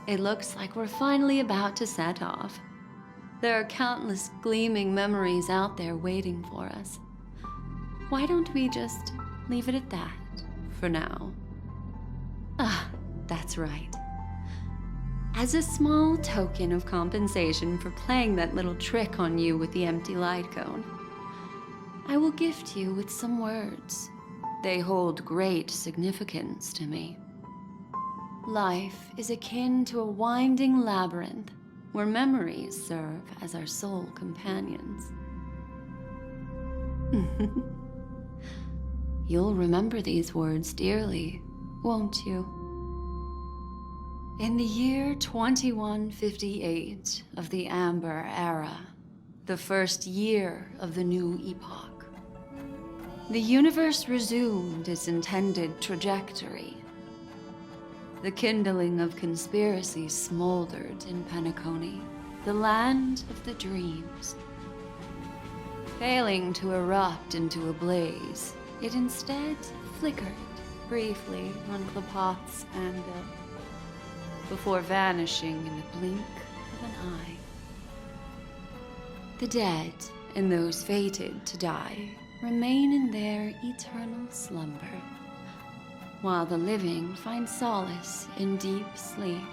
It looks like we're finally about to set off. There are countless gleaming memories out there waiting for us. Why don't we just leave it at that for now? Ah, that's right. As a small token of compensation for playing that little trick on you with the empty light cone, I will gift you with some words. They hold great significance to me. Life is akin to a winding labyrinth where memories serve as our sole companions. You'll remember these words dearly, won't you? In the year 2158 of the Amber Era, the first year of the new epoch, the universe resumed its intended trajectory. The kindling of conspiracy smoldered in Penacony, the land of the dreams. Failing to erupt into a blaze, it instead flickered briefly on Klapoth's anvil, before vanishing in the blink of an eye. The dead and those fated to die remain in their eternal slumber, while the living find solace in deep sleep.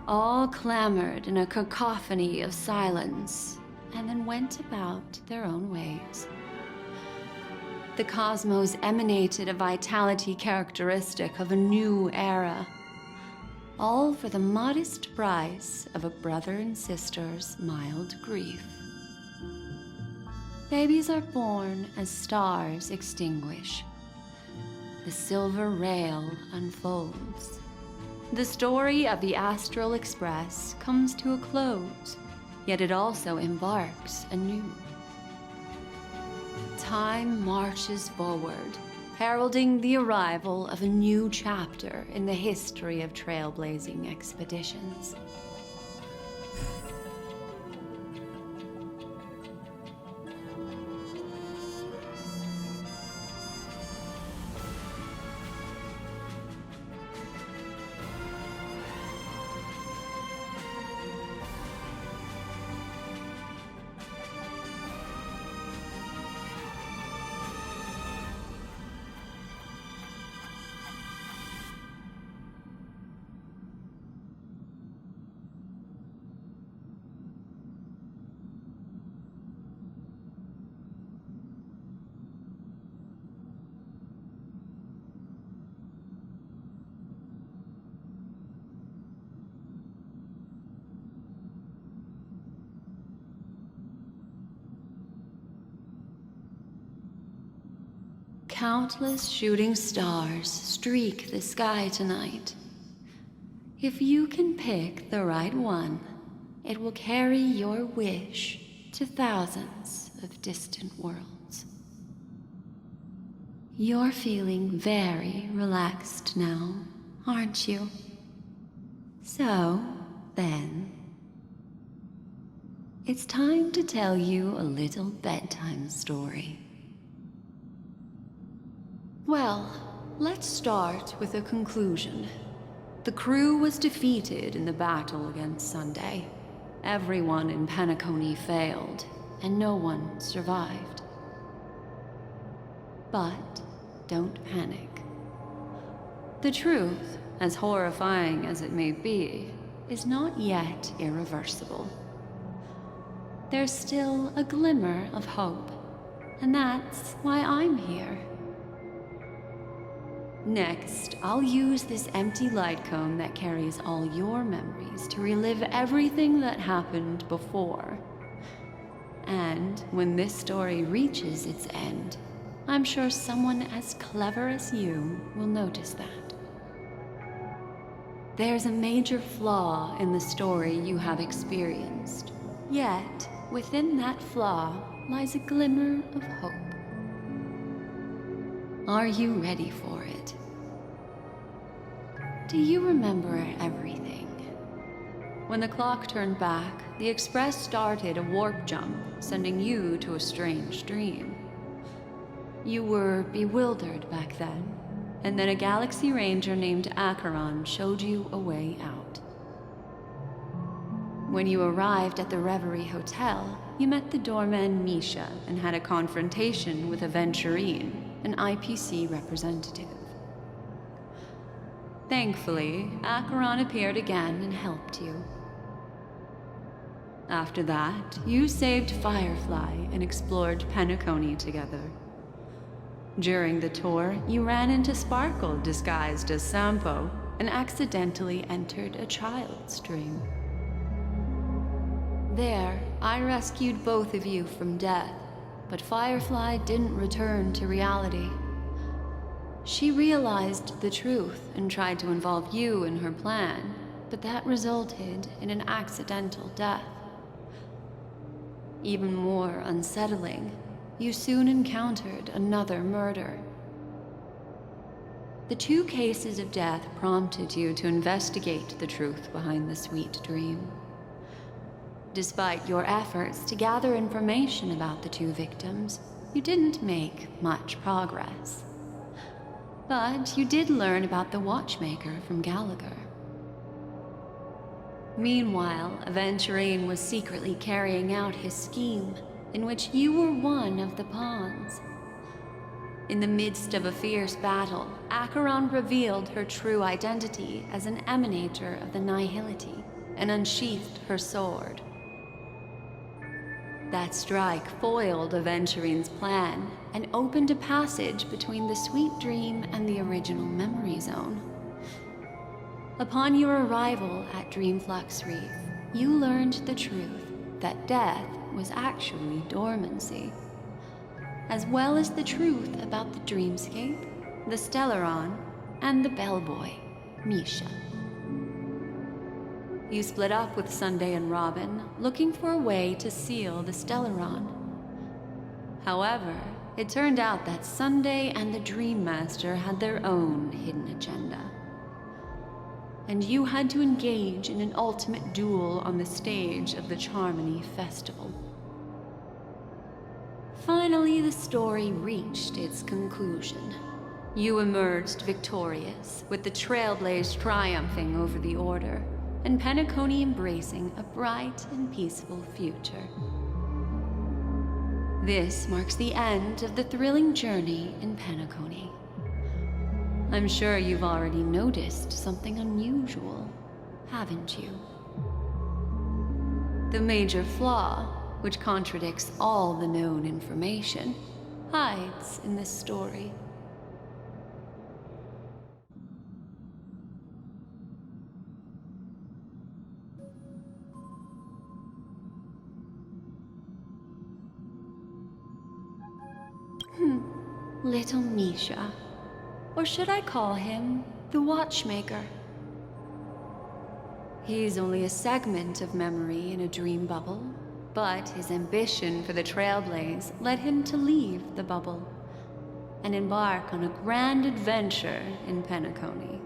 All clamored in a cacophony of silence, and then went about their own ways. The cosmos emanated a vitality characteristic of a new era, all for the modest price of a brother and sister's mild grief. Babies are born as stars extinguish. The silver rail unfolds. The story of the Astral Express comes to a close, yet it also embarks anew. Time marches forward, heralding the arrival of a new chapter in the history of trailblazing expeditions. Countless shooting stars streak the sky tonight. If you can pick the right one, it will carry your wish to thousands of distant worlds. You're feeling very relaxed now, aren't you? So, then, it's time to tell you a little bedtime story. Well, let's start with a conclusion. The crew was defeated in the battle against Sunday. Everyone in Penacony failed, and no one survived. But don't panic. The truth, as horrifying as it may be, is not yet irreversible. There's still a glimmer of hope, and that's why I'm here. Next, I'll use this empty light cone that carries all your memories to relive everything that happened before. And when this story reaches its end, I'm sure someone as clever as you will notice that. There's a major flaw in the story you have experienced, yet within that flaw lies a glimmer of hope. Are you ready for it? Do you remember everything? When the clock turned back, the Express started a warp jump, sending you to a strange dream. You were bewildered back then, and then a galaxy ranger named Acheron showed you a way out. When you arrived at the Reverie Hotel, you met the doorman Misha and had a confrontation with Aventurine, an IPC representative. Thankfully, Acheron appeared again and helped you. After that, you saved Firefly and explored Penacony together. During the tour, you ran into Sparkle disguised as Sampo and accidentally entered a child's dream. There, I rescued both of you from death, but Firefly didn't return to reality. She realized the truth and tried to involve you in her plan, but that resulted in an accidental death. Even more unsettling, you soon encountered another murder. The two cases of death prompted you to investigate the truth behind the sweet dream. Despite your efforts to gather information about the two victims, you didn't make much progress. But you did learn about the watchmaker from Gallagher. Meanwhile, Aventurine was secretly carrying out his scheme, in which you were one of the pawns. In the midst of a fierce battle, Acheron revealed her true identity as an emanator of the Nihility and unsheathed her sword. That strike foiled Aventurine's plan and opened a passage between the sweet dream and the original memory zone. Upon your arrival at Dreamflux Reef, you learned the truth that death was actually dormancy, as well as the truth about the dreamscape, the Stellaron, and the bellboy, Misha. You split up with Sunday and Robin, looking for a way to seal the Stellaron. However, it turned out that Sunday and the Dream Master had their own hidden agenda. And you had to engage in an ultimate duel on the stage of the Charmony Festival. Finally, the story reached its conclusion. You emerged victorious, with the Trailblaze triumphing over the Order, and Penacony embracing a bright and peaceful future. This marks the end of the thrilling journey in Penacony. I'm sure you've already noticed something unusual, haven't you? The major flaw, which contradicts all the known information, hides in this story. Little Misha. Or should I call him the Watchmaker? He's only a segment of memory in a dream bubble, but his ambition for the Trailblaze led him to leave the bubble and embark on a grand adventure in Penacony.